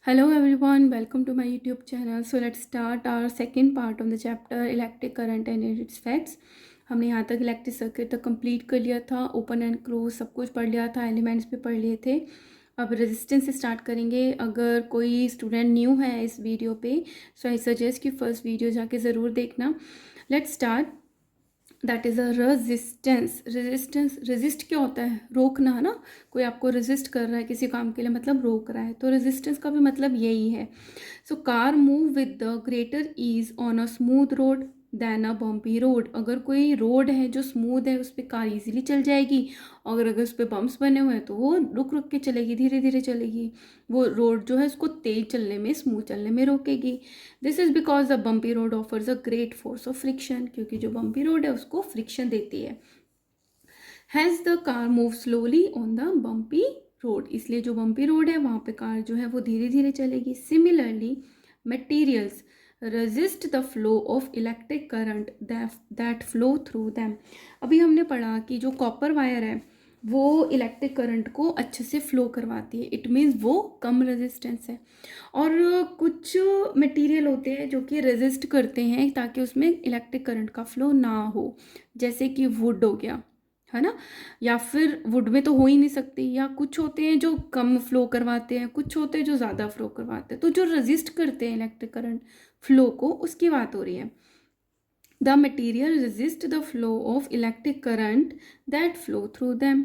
Hello everyone, welcome to my YouTube channel. So let's start our second part of the chapter electric current and its effects. हमने यहाँ तक electric circuit तक complete कर लिया था, open and close सब कुछ पढ़ लिया था, एलिमेंट्स भी पढ़ लिए थे. अब रेजिस्टेंस से स्टार्ट करेंगे. अगर कोई स्टूडेंट न्यू है इस वीडियो पे सो आई सजेस्ट कि फर्स्ट वीडियो जाके ज़रूर देखना. Let's start. That is a resistance. Resist क्या होता है? रोकना है ना. कोई आपको रेजिस्ट कर रहा है किसी काम के लिए, मतलब रोक रहा है. तो रेजिस्टेंस का भी मतलब यही है. So car move with the greater ease on a smooth road than a bumpy road. अगर कोई रोड है जो स्मूथ है उस पर कार इजीली चल जाएगी, और अगर उस पर बम्प्स बने हुए हैं तो वो रुक रुक के चलेगी, धीरे धीरे चलेगी. वो रोड जो है उसको तेज चलने में, स्मूथ चलने में रोकेगी. This is because the bumpy road offers a great force of friction. क्योंकि जो बम्पी रोड है उसको फ्रिक्शन देती है. Has the car move slowly on the bumpy road. इसलिए जो बम्पी रोड है वहाँ पे कार जो है वो धीरे धीरे चलेगी. Similarly materials resist the flow of electric current that flow through them. अभी हमने पढ़ा कि जो कॉपर वायर है वो इलेक्ट्रिक करंट को अच्छे से फ्लो करवाती है. इट मीन्स वो कम रेजिस्टेंस है. और कुछ मटेरियल होते हैं जो कि रेजिस्ट करते हैं ताकि उसमें इलेक्ट्रिक करंट का फ्लो ना हो. जैसे कि वुड हो गया, है ना. या फिर वुड में तो हो ही नहीं सकती. या कुछ होते हैं जो कम फ्लो करवाते हैं, कुछ होते हैं जो ज़्यादा फ्लो करवाते हैं. तो जो रेजिस्ट करते हैं इलेक्ट्रिक करंट फ्लो को, उसकी बात हो रही है. The material resist the flow of electric current that flow through them.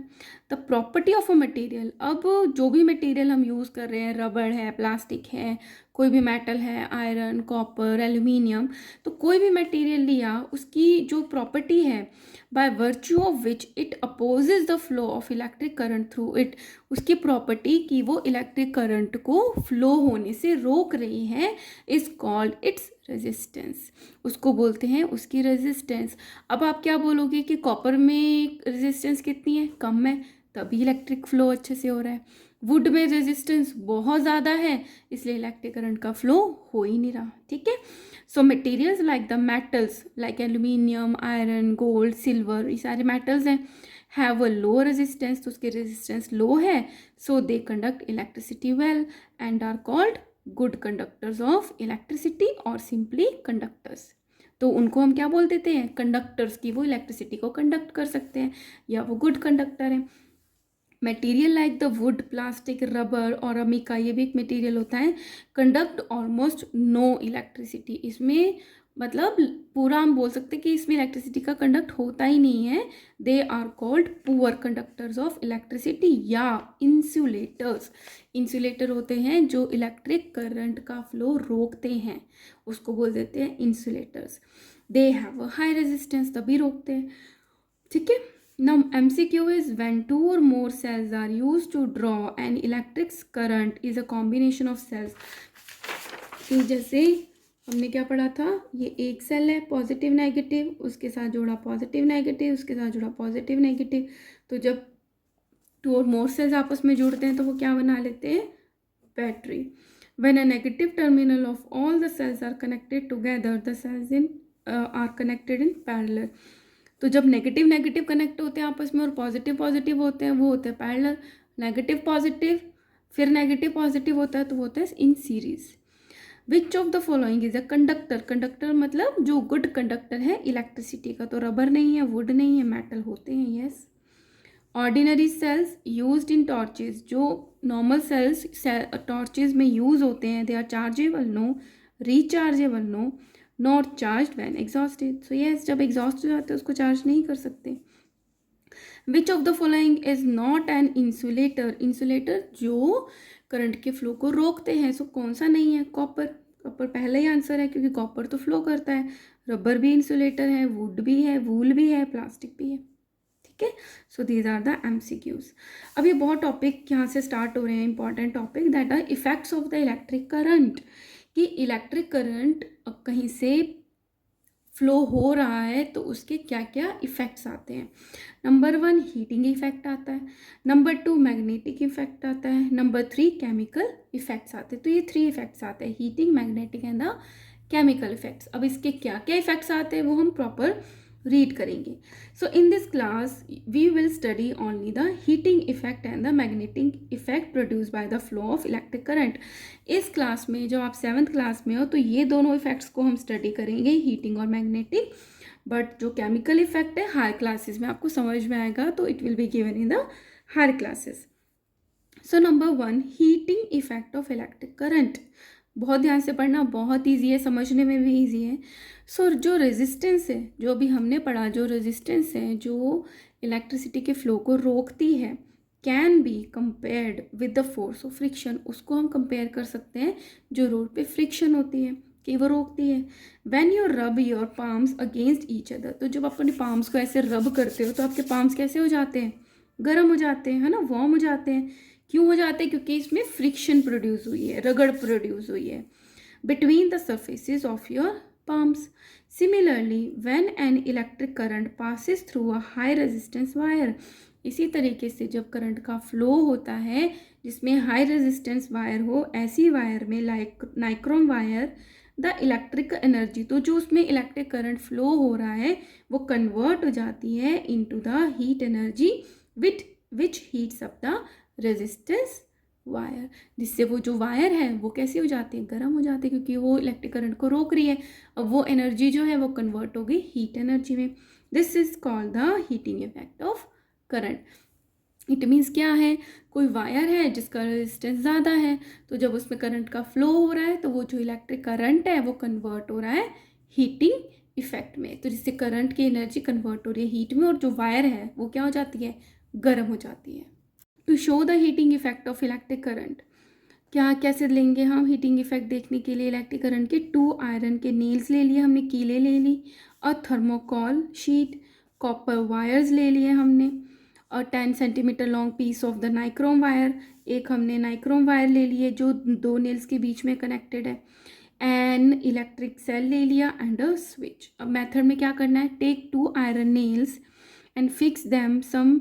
The property of a material. अब जो भी मटेरियल हम यूज़ कर रहे हैं, रबड़ है, प्लास्टिक है, कोई भी मेटल है, आयरन, कॉपर, एल्यूमिनियम, तो कोई भी मटेरियल लिया, उसकी जो प्रॉपर्टी है by virtue of which it opposes the flow of electric current through it. उसकी प्रॉपर्टी कि वो इलेक्ट्रिक करंट को फ्लो होने से रोक रही है इज कॉल्ड इट्स रेजिस्टेंस. उसको बोलते हैं उसकी रेजिस्टेंस. अब आप क्या बोलोगे कि कॉपर में रेजिस्टेंस कितनी है? कम है, तभी इलेक्ट्रिक फ्लो अच्छे से हो रहा है. वुड में रेजिस्टेंस बहुत ज़्यादा है, इसलिए इलेक्ट्रिक करंट का फ्लो हो ही नहीं रहा. ठीक है. So materials like the metals like aluminium, iron, gold, silver, ये सारे मेटल्स हैं, हैव अ लो रेजिस्टेंस. तो उसकी रेजिस्टेंस लो है, so they conduct electricity well and are called good conductors of electricity और सिंपली कंडक्टर्स. तो उनको हम क्या बोल देते हैं? कंडक्टर्स. की वो इलेक्ट्रिसिटी को कंडक्ट कर सकते हैं या वो गुड कंडक्टर हैं. Material like the wood, plastic, rubber और अमिका, ये भी एक मटेरियल होता है, कंडक्ट ऑलमोस्ट नो इलेक्ट्रिसिटी. इसमें मतलब पूरा हम बोल सकते हैं कि इसमें इलेक्ट्रिसिटी का कंडक्ट होता ही नहीं है. They are called poor conductors of electricity या इंसुलेटर्स. इंसुलेटर होते हैं जो इलेक्ट्रिक करंट का फ्लो रोकते हैं, उसको बोल देते हैं insulators. They have a high resistance, तभी रोकते हैं. ठीक है. Now MCQ is when two or more cells are used to draw an electric current is a combination of cells. तो जैसे हमने क्या पढ़ा था, ये एक सेल है पॉजिटिव नेगेटिव, उसके साथ जोड़ा पॉजिटिव नेगेटिव, उसके साथ जोड़ा पॉजिटिव नेगेटिव. तो जब टू और मोर सेल्स आपस में जुड़ते हैं तो वो क्या बना लेते हैं? Battery. When a negative terminal of all the cells are connected together, the cells are connected in parallel. तो जब नेगेटिव नेगेटिव कनेक्ट होते हैं आपस में और पॉजिटिव पॉजिटिव होते हैं, वो होते हैं पैरेलल. नेगेटिव पॉजिटिव फिर नेगेटिव पॉजिटिव होता है तो वो होता है in series. Which of the following is a conductor. Conductor मतलब जो गुड कंडक्टर है इलेक्ट्रिसिटी का. तो रबर नहीं है, वुड नहीं है, मेटल होते हैं. Yes. Ordinary cells used in torches. जो नॉर्मल सेल्स टॉर्चेज में यूज होते हैं, they are chargeable no, rechargeable no, not charge when exhausted. So yes, जब एग्जॉस्ट हो जाते हैं उसको चार्ज नहीं कर सकते. Which of the following is not an insulator. Insulator जो करंट के फ्लो को रोकते हैं. सो कौन सा नहीं है? कॉपर. कॉपर पहला ही आंसर है क्योंकि कॉपर तो फ्लो करता है. रबर भी इंसुलेटर है, वुड भी है, वूल भी है, प्लास्टिक भी है. ठीक है. So these are the MCQs. अब ये बहुत टॉपिक यहाँ से स्टार्ट हो रहे हैं, important topic, that are effects of the electric current. कि इलेक्ट्रिक करंट कहीं से फ्लो हो रहा है तो उसके क्या क्या इफ़ेक्ट्स आते हैं. नंबर 1 हीटिंग इफेक्ट आता है. नंबर 2 मैग्नेटिक इफेक्ट आता है. नंबर 3 केमिकल इफेक्ट्स आते हैं. तो ये 3 इफेक्ट्स आते हैं, heating, magnetic and the chemical effects. अब इसके क्या क्या इफेक्ट्स आते हैं वो हम प्रॉपर रीड करेंगे. So in this class we will study only the heating effect and the magnetic effect produce by the flow of electric current. इस क्लास में जब आप 7th क्लास में हो तो ये दोनों इफेक्ट्स को हम स्टडी करेंगे, हीटिंग और मैग्नेटिक. बट जो केमिकल इफेक्ट है हायर क्लासेस में आपको समझ में आएगा, तो it will be given in the higher classes. So number 1, heating effect of electric current. बहुत ध्यान से पढ़ना, बहुत ईजी है, समझने में भी ईजी है. सो जो रेजिस्टेंस है, जो भी हमने पढ़ा, जो रेजिस्टेंस है जो इलेक्ट्रिसिटी के फ्लो को रोकती है, can be compared with the force of friction. उसको हम कंपेयर कर सकते हैं जो रोड पे फ्रिक्शन होती है कि वो रोकती है. When you rub your palms against each other, तो जब आप अपने पाम्स को ऐसे रब करते हो तो आपके पाम्स कैसे हो जाते हैं, गर्म हो जाते हैं, है ना, वार्म हो जाते हैं. क्यों हो जाते हैं? क्योंकि इसमें फ्रिक्शन प्रोड्यूस हुई है, रगड़ प्रोड्यूस हुई है between the surfaces of your palms. Similarly when an electric current passes through a high resistance wire, इसी तरीके से जब करंट का फ्लो होता है जिसमें हाई रेजिस्टेंस वायर हो, ऐसी वायर में like nichrome wire, the electric energy, तो जो उसमें इलेक्ट्रिक करंट फ्लो हो रहा है वो कन्वर्ट हो जाती है into the heat energy which heats up the resistance wire. जिससे वो जो वायर है वो कैसी हो जाती है, गर्म हो जाती है, क्योंकि वो इलेक्ट्रिक करंट को रोक रही है. अब वो एनर्जी जो है वो कन्वर्ट हो गई हीट एनर्जी में. This is called the heating effect of current. It means क्या है, कोई वायर है जिसका रेजिस्टेंस ज़्यादा है, तो जब उसमें करंट का फ्लो हो रहा है तो वो जो इलेक्ट्रिक करंट है वो कन्वर्ट हो रहा है हीटिंग इफेक्ट में. तो जिससे करंट की एनर्जी कन्वर्ट हो रही है हीट में, और जो वायर है वो क्या हो जाती है, गर्म हो जाती है. To show the heating effect of electric current, क्या कैसे लेंगे हम हीटिंग इफेक्ट देखने के लिए इलेक्ट्रिक करंट के? 2 आयरन के नेल्स ले लिए हमने, कीले ले ली, और थर्मोकॉल शीट, कॉपर वायर्स ले लिए हमने, और 10 centimetre long piece of the nichrome wire, एक हमने नाइक्रोम वायर ले लिए जो 2 नेल्स के बीच में कनेक्टेड है, एन इलेक्ट्रिक सेल ले लिया एंड अ स्विच. अब मेथड में क्या करना है, take 2 iron nails and fix them some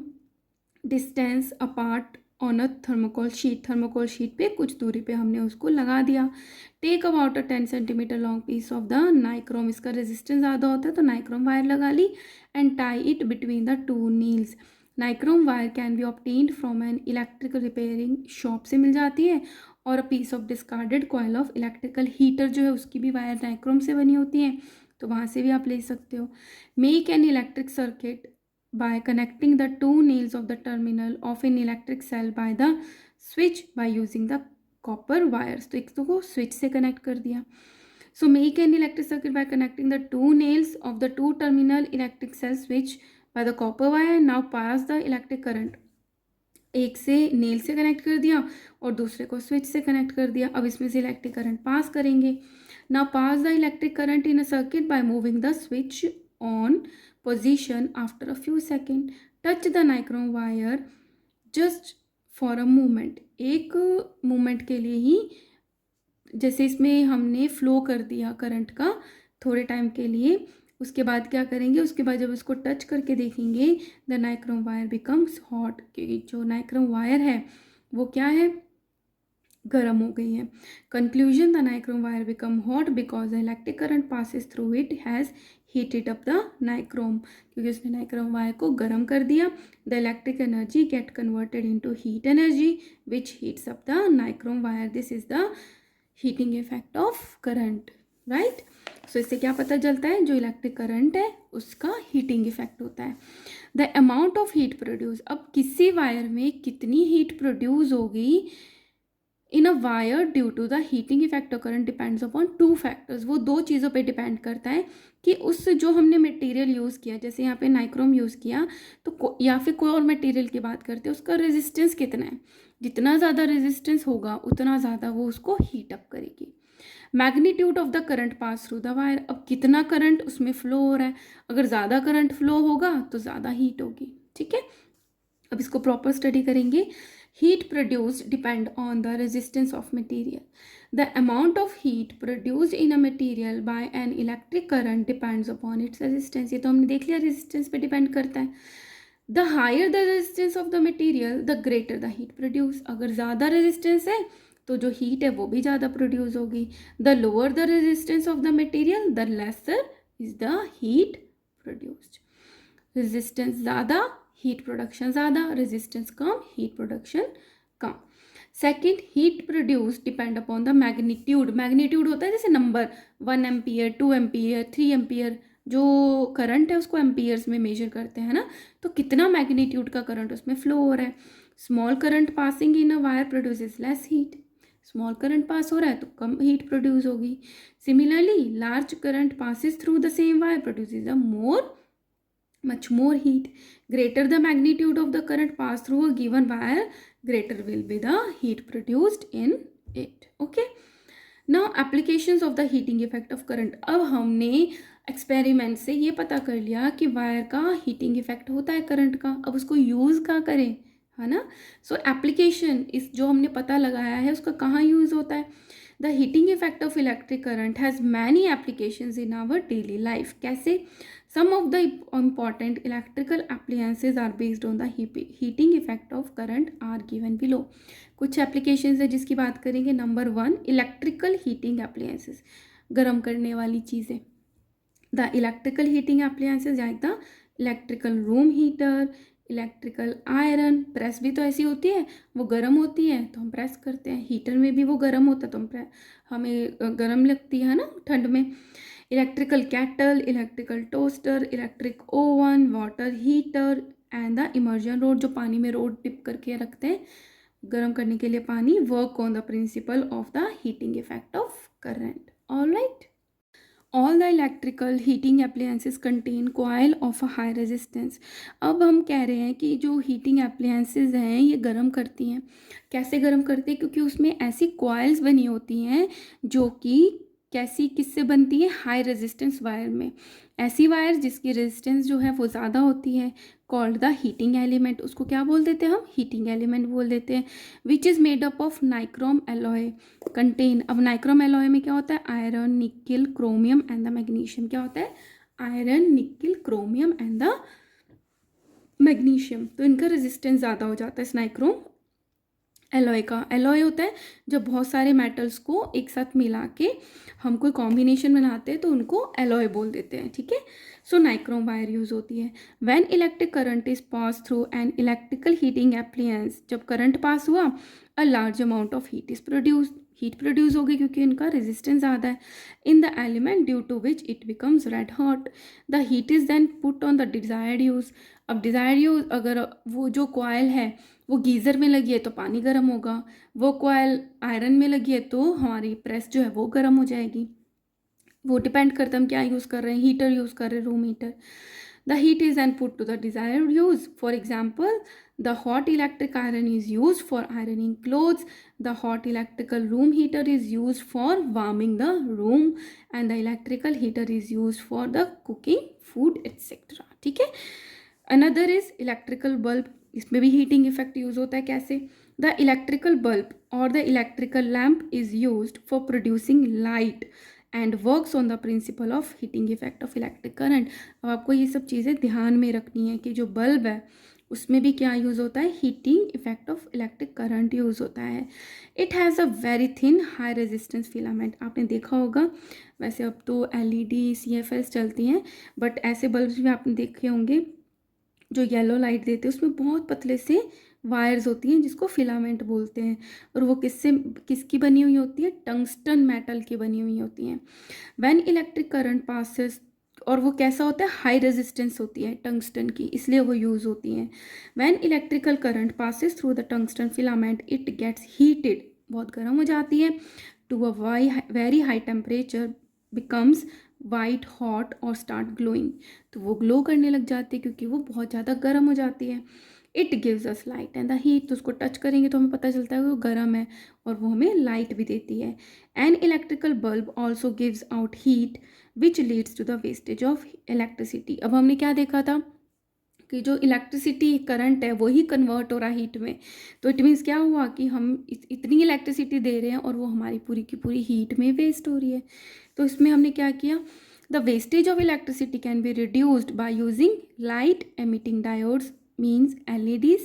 distance apart on a thermocol sheet. Thermocol sheet पे कुछ दूरी पे हमने उसको लगा दिया. Take about a 10 centimetre long piece of the nichrome, इसका रेजिस्टेंस ज़्यादा होता है तो नाइक्रोम वायर लगा ली, and tie it between the 2 nails. Nichrome wire can be obtained from N electrical repairing shop से मिल जाती है, और a piece of discarded coil of electrical heater जो है उसकी भी वायर नाइक्रोम से बनी होती है, तो वहाँ से भी आप ले सकते हो. Make an electric circuit by connecting the 2 nails of the terminal of an electric cell by the switch by using the copper wires. तो एक तो को switch से connect कर दिया. So make an electric circuit by connecting the 2 nails of the 2 terminal electric cell switch by the copper wire. Now pass the electric current. एक से nail से कनेक्ट कर दिया और दूसरे को स्विच से कनेक्ट कर दिया. अब इसमें से इलेक्ट्रिक करंट पास करेंगे. Now pass the electric current in a circuit by moving the switch on position after a few seconds. Touch the nichrome wire just for a moment. एक moment के लिए ही, जैसे इसमें हमने फ्लो कर दिया current का थोड़े टाइम के लिए, उसके बाद क्या करेंगे, उसके बाद जब उसको टच करके देखेंगे the nichrome wire becomes hot, क्योंकि जो नाइक्रोम वायर है वो क्या है, गर्म हो गई है. Conclusion, the nichrome wire become hot because the electric current passes through it has heated up the nichrome, क्योंकि उसने नाइक्रोम वायर को गर्म कर दिया. The electric energy get converted into heat energy which heats up the nichrome wire. This is the heating effect of current, right. So इससे क्या पता चलता है, जो इलेक्ट्रिक करंट है उसका हीटिंग इफेक्ट होता है. The amount of heat produce, अब किसी वायर में कितनी हीट प्रोड्यूस होगी in a wire due to the heating effect of current depends upon 2 factors. वो 2 चीज़ों पे डिपेंड करता है कि उस जो हमने मटेरियल यूज़ किया, जैसे यहाँ पे नाइक्रोम यूज़ किया तो या फिर कोई और मटेरियल की बात करते हैं, उसका रेजिस्टेंस कितना है. जितना ज़्यादा रेजिस्टेंस होगा उतना ज़्यादा वो उसको हीट अप करेगी. Magnitude of the current pass through the wire, अब कितना करंट उसमें फ्लो हो रहा है, अगर ज़्यादा करंट फ्लो होगा तो ज़्यादा हीट होगी. ठीक है, अब इसको प्रॉपर स्टडी करेंगे. Heat produced depend on the resistance of material. The amount of heat produced in a material by an electric current depends upon its resistance. ये तो हमने देख लिया, resistance पे depend करता है. The higher the resistance of the material, the greater the heat produced. अगर ज़्यादा resistance है तो जो heat है वो भी ज़्यादा produce होगी. The lower the resistance of the material, the lesser is the heat produced. Resistance ज़्यादा, हीट प्रोडक्शन ज़्यादा, resistance come, heat production come. Second, heat produce depend upon the magnitude. Magnitude होता है जैसे नंबर 1 एम्पियर, 2 एम्पियर, 3 एम्पियर, जो current है उसको amperes में major करते हैं ना, तो कितना मैग्नीट्यूड का करंट उसमें फ्लो हो रहा है। Small current passing in a wire produces less heat, small current pass हो रहा है तो कम हीट प्रोड्यूस होगी। Similarly large current passes through the same wire produces a much more heat. Greater the magnitude of the current passed through a given wire, greater will be the heat produced in it. Okay, now applications of the heating effect of current. अब हमने experiment से ये पता कर लिया कि wire का heating effect होता है करंट का, अब उसको यूज़ कहाँ करें, है ना। सो एप्लीकेशन इस जो हमने पता लगाया है उसका कहाँ यूज़ होता है। The heating effect of electric current has many applications in our daily life. कैसे? Some of the important electrical appliances are based on the heating effect of current are given below. कुछ applications है जिसकी बात करेंगे। Number 1, electrical heating एप्लीएंसेस, गर्म करने वाली चीज़ें। The electrical heating appliances like the electrical room heater, electrical iron, press भी तो ऐसी होती है, वो गर्म होती है तो हम प्रेस करते हैं। हीटर में भी वो गर्म होता है तो हमें गर्म लगती है ना ठंड में। Electrical cattle, electrical toaster, electric oven, water heater and the immersion road, जो पानी में रोड डिप करके रखते हैं गर्म करने के लिए पानी, work on the principle of the heating effect of current. Alright, all the electrical heating appliances contain coil of a high resistance. अब हम कह रहे हैं कि जो हीटिंग एप्लायंसेस हैं ये गर्म करती हैं। कैसे गर्म करती हैं? क्योंकि उसमें ऐसी कॉइल्स बनी होती हैं जो कि कैसी, किससे बनती है? हाई रेजिस्टेंस वायर में। ऐसी वायर जिसकी रेजिस्टेंस जो है वो ज़्यादा होती है, कॉल्ड द हीटिंग एलिमेंट। उसको क्या बोल देते हैं हम? हीटिंग एलिमेंट बोल देते हैं। Which is made up of nichrome alloy content. अब नाइक्रोम एलॉय में क्या होता है? Iron, nickel, chromium and the magnesium. क्या होता है? Iron, nickel, chromium and the magnesium. तो इनका रेजिस्टेंस ज़्यादा हो जाता है इस नाइक्रोम एलॉय का। एलॉय होता है जब बहुत सारे मेटल्स को एक साथ मिला के हम कोई कॉम्बिनेशन बनाते हैं तो उनको एलॉय बोल देते हैं, ठीक है। सो नाइक्रोम वायर यूज़ होती है। When electric current is pass through an electrical heating appliance, जब करंट पास हुआ a large amount of heat is produce, heat produce होगी क्योंकि इनका रेजिस्टेंस ज़्यादा है in the element, due to which it becomes red hot. The heat is then put on the desired use. अब desired use, अगर वो जो coil है वो गीज़र में लगी है तो पानी गर्म होगा, वो कॉइल आयरन में लगी है तो हमारी प्रेस जो है वो गर्म हो जाएगी। वो डिपेंड करता है हम क्या यूज़ कर रहे हैं, हीटर यूज़ कर रहे हैं, room heater. The heat is and put to the desired use. For example, the hot electric iron is use for ironing clothes, the hot electrical room heater is use for warming the room and the electrical heater is use for the cooking food etcetera, ठीक है। Another is electrical bulb, इसमें भी heating effect use होता है। कैसे? The electrical bulb और the electrical lamp is used for producing light and works on the principle of heating effect of electric current. अब आपको ये सब चीज़ें ध्यान में रखनी है कि जो बल्ब है उसमें भी क्या यूज़ होता है? Heating effect of electric current use होता है। It has a very thin high resistance filament. आपने देखा होगा, वैसे अब तो LED CFLs चलती हैं, बट ऐसे बल्ब्स भी आपने देखे होंगे जो येलो लाइट देते हैं, उसमें बहुत पतले से वायर्स होती हैं जिसको फिलामेंट बोलते हैं। और वो किसकी बनी हुई होती है? टंगस्टन मेटल की बनी हुई होती हैं। व्हेन इलेक्ट्रिक करंट पासेस, और वो कैसा होता है? हाई रेजिस्टेंस होती है टंगस्टन की, इसलिए वो यूज़ होती हैं। When electrical current passes through the tungsten filament it gets heated, बहुत गर्म हो जाती है, to a very high temperature, becomes white hot और स्टार्ट ग्लोइंग। तो वो ग्लो करने लग जाती है क्योंकि वो बहुत ज़्यादा गर्म हो जाती है। It gives us light and the heat, तो उसको टच करेंगे तो हमें पता चलता है कि वो गर्म है और वो हमें लाइट भी देती है। An electrical bulb also gives out heat which leads to the wastage of electricity. अब हमने क्या देखा था कि जो इलेक्ट्रिसिटी करंट है वही कन्वर्ट हो रहा है हीट में। तो इट मीन्स क्या हुआ कि हम इतनी इलेक्ट्रिसिटी दे रहे हैं और वो हमारी पूरी की पूरी हीट में वेस्ट हो रही है। तो इसमें हमने क्या किया? The wastage of electricity can be reduced by using light emitting diodes, means LEDs,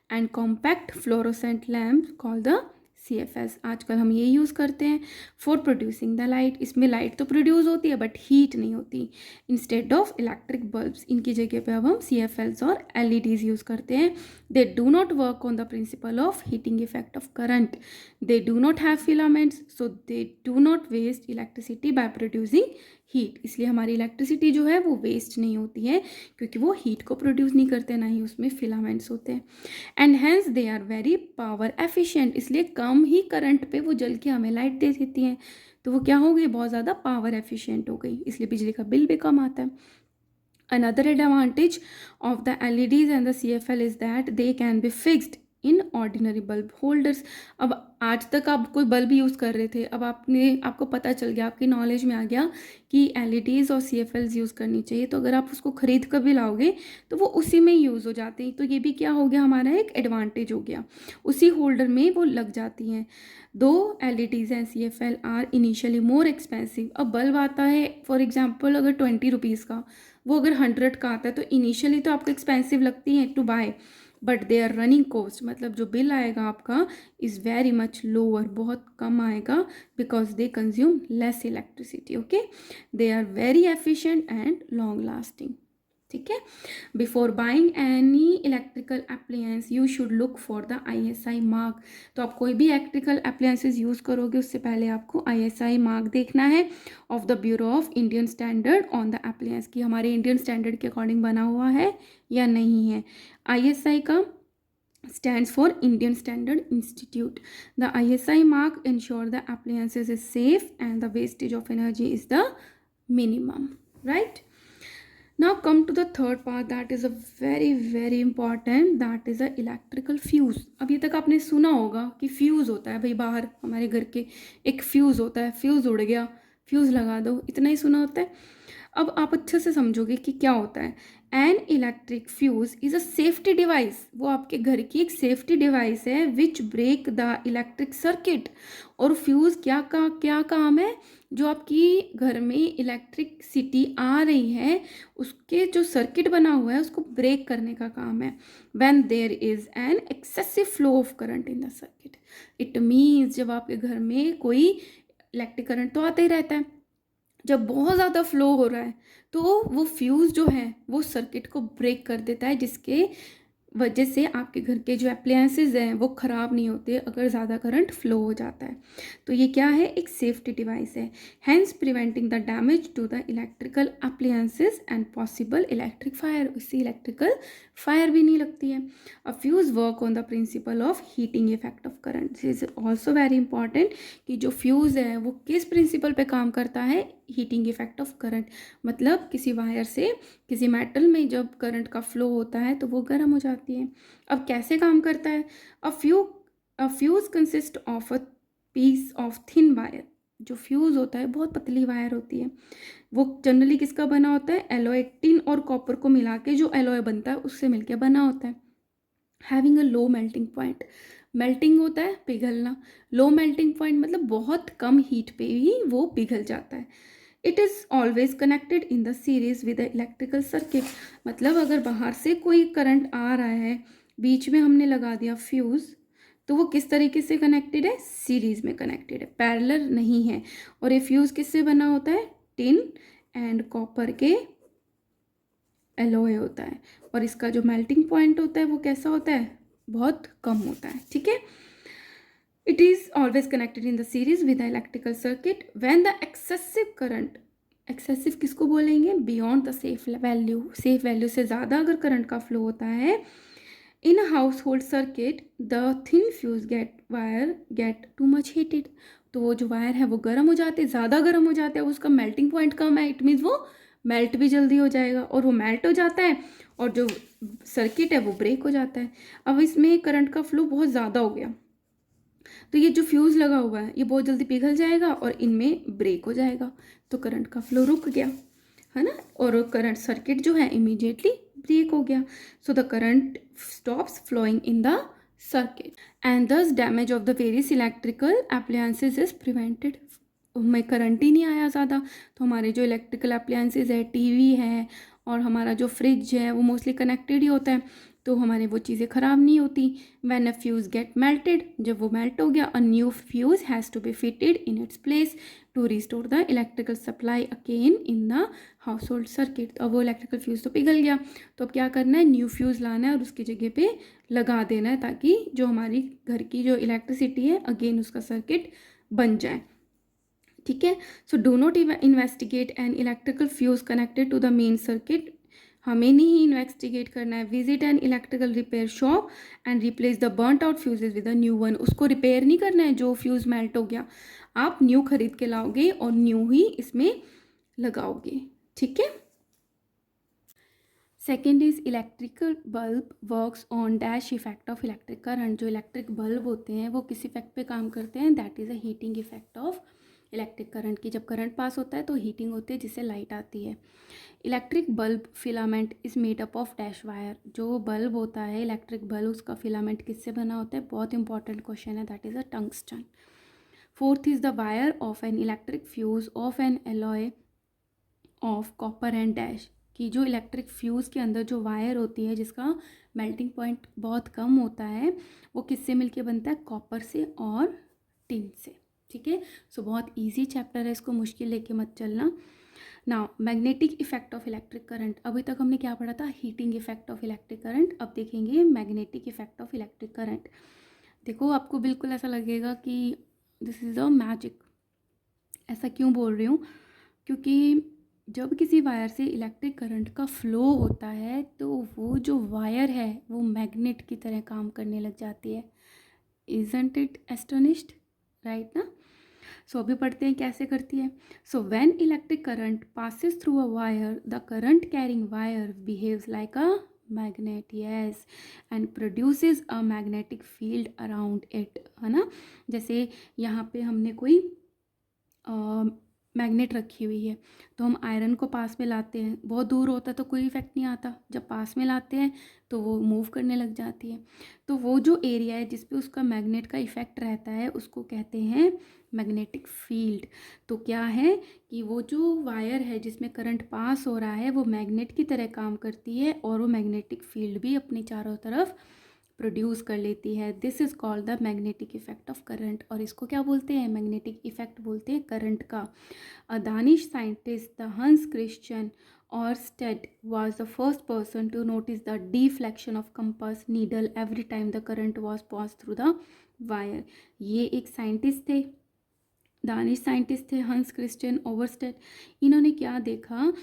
and compact fluorescent lamps called the CFLs। आजकल हम ये यूज़ करते हैं फॉर प्रोड्यूसिंग द लाइट। इसमें लाइट तो प्रोड्यूस होती है बट हीट नहीं होती। इंस्टेड ऑफ इलेक्ट्रिक बल्ब्स, इनकी जगह पे अब हम CFLs और LEDs यूज़ करते हैं। They do not work on the principle of heating effect of current. They do not have filaments, so they do not waste electricity by producing heat. इसलिए हमारी इलेक्ट्रिसिटी जो है वो वेस्ट नहीं होती है, क्योंकि वो हीट को प्रोड्यूस नहीं करते, ना ही उसमें फिलामेंट्स होते हैं। And hence they are very power efficient, इसलिए कम ही करंट पे वो जल के हमें लाइट दे देती हैं। तो वो क्या हो गई, बहुत ज़्यादा पावर एफिशिएंट हो गई, इसलिए बिजली का बिल भी कम आता है। Another advantage of the LEDs and the CFL is that they can be fixed in ordinary bulb holders. अब आज तक आप कोई बल्ब यूज़ कर रहे थे, अब आपको पता चल गया, आपकी नॉलेज में आ गया कि LEDs और CFLs यूज़ करनी चाहिए, तो अगर आप उसको ख़रीद कर भी लाओगे तो वो उसी में यूज़ हो जाते हैं। तो ये भी क्या हो गया, हमारा एक एडवांटेज हो गया, उसी होल्डर में वो लग जाती हैं। दो LEDs and CFL are initially more expensive. अब बल्ब आता है फॉर एग्जाम्पल अगर 20 रुपीज़ का, वो अगर 100 का आता है तो इनिशियली तो आपको एक्सपेंसिव लगती है to buy, but they are running cost, मतलब जो बिल आएगा आपका इज़ वेरी मच लोअर, बहुत कम आएगा, because they consume less electricity. Okay, they are very efficient and long lasting. ठीक है, before buying any electrical appliance you should look for the ISI mark. तो आप कोई भी इलेक्ट्रिकल अप्लायंसेज यूज़ करोगे उससे पहले आपको ISI मार्क देखना है of the bureau of Indian standard on the appliance, कि हमारे इंडियन स्टैंडर्ड के अकॉर्डिंग बना हुआ है या नहीं है। ISI का stands for Indian Standard Institute. The ISI mark ensure the appliances is safe and the wastage of energy is the minimum, right? Now come to the third part, that is a very important, that is a electrical fuse. अब ये तक आपने सुना होगा कि fuse होता है भाई, बाहर हमारे घर के एक फ्यूज़ होता है, फ्यूज़ उड़ गया फ्यूज़ लगा दो, इतना ही सुना होता है। अब आप अच्छे से समझोगे कि क्या होता है। An electric fuse is a safety device, वो आपके घर की एक सेफ्टी डिवाइस है which break the electric circuit. और फ्यूज़ क्या काम है, जो आपकी घर में इलेक्ट्रिसिटी आ रही है उसके जो सर्किट बना हुआ है उसको ब्रेक करने का काम है। When there is an excessive flow of current in the circuit, it means जब आपके घर में कोई इलेक्ट्रिक करंट तो आता ही रहता है, जब बहुत ज़्यादा फ्लो हो रहा है तो वो फ्यूज़ जो है वो सर्किट को ब्रेक कर देता है, जिसके वजह से आपके घर के जो अप्लायंसेज हैं वो ख़राब नहीं होते अगर ज़्यादा करंट फ्लो हो जाता है। तो ये क्या है, एक सेफ्टी डिवाइस है, hence preventing the damage to the electrical appliances and possible electric fire. इससे इलेक्ट्रिकल फायर भी नहीं लगती है। A fuse work on the principle of heating effect of current. This is also very important कि जो fuse है वो किस प्रिंसिपल पे काम करता है, हीटिंग इफेक्ट ऑफ करंट। मतलब किसी वायर से किसी मेटल में जब करंट का फ्लो होता है तो वो गर्म हो जाती है। अब कैसे काम करता है, a fuse consist of a piece of thin wire. जो फ्यूज़ होता है बहुत पतली वायर होती है, वो जनरली किसका बना होता है, एलॉय, टिन और कॉपर को मिला के जो एलॉय बनता है उससे मिलके बना होता है। Having a low melting point, melting होता है पिघलना, लो मेल्टिंग पॉइंट मतलब बहुत कम हीट पे ही वो पिघल जाता है। It is always connected in the series with the electrical circuit. मतलब अगर बाहर से कोई करंट आ रहा है, बीच में हमने लगा दिया फ्यूज़, तो वो किस तरीके से कनेक्टेड है, सीरीज़ में कनेक्टेड है, पैरेलल नहीं है। और ये फ्यूज़ किससे बना होता है, टिन एंड कॉपर के एलॉय होता है, और इसका जो मेल्टिंग पॉइंट होता है वो कैसा होता है, बहुत कम होता है। ठीक है, it is always connected in the series with the electrical circuit when the excessive current, excessive किसको बोलेंगे, beyond the safe value, safe value से ज़्यादा अगर करंट का फ्लो होता है in house hold circuit the thin fuse wire gate too much heated. तो वो जो वायर है वो गर्म हो जाते हैं, ज़्यादा गर्म हो जाते हैं, उसका मेल्टिंग पॉइंट कम है, इट मीन्स वो मेल्ट भी जल्दी हो जाएगा, और वो मेल्ट हो जाता है और जो सर्किट है वो ब्रेक हो जाता है। अब इसमें करंट का फ्लो बहुत ज़्यादा हो गया तो ये जो फ्यूज़ लगा हुआ है ये बहुत जल्दी पिघल जाएगा और इनमें ब्रेक हो जाएगा, तो करंट का फ्लो रुक गया, है ना, और करंट सर्किट जो है इमीडिएटली ब्रेक हो गया। So the current stops flowing in the circuit and thus damage of the various electrical appliances is prevented. में करंट ही नहीं आया ज़्यादा, तो हमारे जो इलेक्ट्रिकल अप्लायंसेज है, टीवी है और हमारा जो फ्रिज है वो मोस्टली कनेक्टेड ही होता है, तो हमारे वो चीज़ें ख़राब नहीं होती। When a fuse get melted, जब वो मेल्ट हो गया, a new fuse has to be fitted in its place to restore the electrical supply again in the household circuit. अब वो इलेक्ट्रिकल फ्यूज़ तो पिघल गया, तो अब क्या करना है, न्यू फ्यूज़ लाना है और उसकी जगह पे लगा देना है, ताकि जो हमारी घर की जो इलेक्ट्रिसिटी है अगेन उसका सर्किट बन जाए। ठीक है, so do not investigate an electrical fuse connected to the main circuit. हमें नहीं इन्वेस्टिगेट करना है। Visit an electrical repair shop and replace the burnt out fuses with a new one. उसको रिपेयर नहीं करना है जो फ्यूज़ मेल्ट हो गया, आप न्यू खरीद के लाओगे और न्यू ही इसमें लगाओगे। ठीक है। Second is electrical bulb works on dash effect of electric current. जो इलेक्ट्रिक बल्ब होते हैं वो किस इफेक्ट पे काम करते हैं, that is a heating effect of electric current की। जब करंट पास होता है तो हीटिंग होती है जिससे लाइट आती है। Electric bulb filament is made up of dash wire. जो बल्ब होता है इलेक्ट्रिक बल्ब, उसका फिलामेंट किससे बना होता है, बहुत इंपॉर्टेंट क्वेश्चन है, that is a tungsten. Fourth is the wire of N electric fuse of N alloy of copper and dash. कि जो इलेक्ट्रिक फ्यूज़ के अंदर जो वायर होती है जिसका मेल्टिंग पॉइंट बहुत कम होता है, वो किससे मिलके बनता है, कॉपर से और टिन से। ठीक है, सो बहुत इजी चैप्टर है, इसको मुश्किल लेके मत चलना। Now magnetic effect of electric current. अभी तक हमने क्या पढ़ा था, heating effect of electric current. अब देखेंगे magnetic effect of electric current. देखो आपको बिल्कुल ऐसा लगेगा कि दिस इज़ अ मैजिक। ऐसा क्यों बोल रही हूँ, क्योंकि जब किसी वायर से इलेक्ट्रिक करंट का फ्लो होता है तो वो जो वायर है वो मैग्नेट की तरह काम करने लग जाती है। इजंट इट एस्टोनिश्ड, राइट ना। सो अभी पढ़ते हैं कैसे करती है। So when electric current passes through a wire, the current carrying wire behaves like a magnet, yes, and produces a magnetic field around it, है ना। जैसे यहाँ पे हमने कोई मैग्नेट रखी हुई है, तो हम आयरन को पास में लाते हैं, बहुत दूर होता है तो कोई इफेक्ट नहीं आता, जब पास में लाते हैं तो वो मूव करने लग जाती है। तो वो जो एरिया है जिस पे उसका मैग्नेट का इफेक्ट रहता है उसको कहते हैं मैग्नेटिक फील्ड। तो क्या है कि वो जो वायर है जिसमें करंट पास हो रहा है वो मैग्नेट की तरह काम करती है और वो मैग्नेटिक फील्ड भी अपने चारों तरफ प्रोड्यूस कर लेती है। This is called the magnetic effect of current. और इसको क्या बोलते हैं, मैग्नेटिक इफेक्ट बोलते हैं करंट का। अ दानिश साइंटिस्ट द हंस Christian Oersted was the first person to notice the deflection of compass needle every time the current was passed through the wire. ये एक साइंटिस्ट थे, दानिश साइंटिस्ट थे, हंस क्रिश्चियन ओवरस्टेड। इन्होंने क्या देखा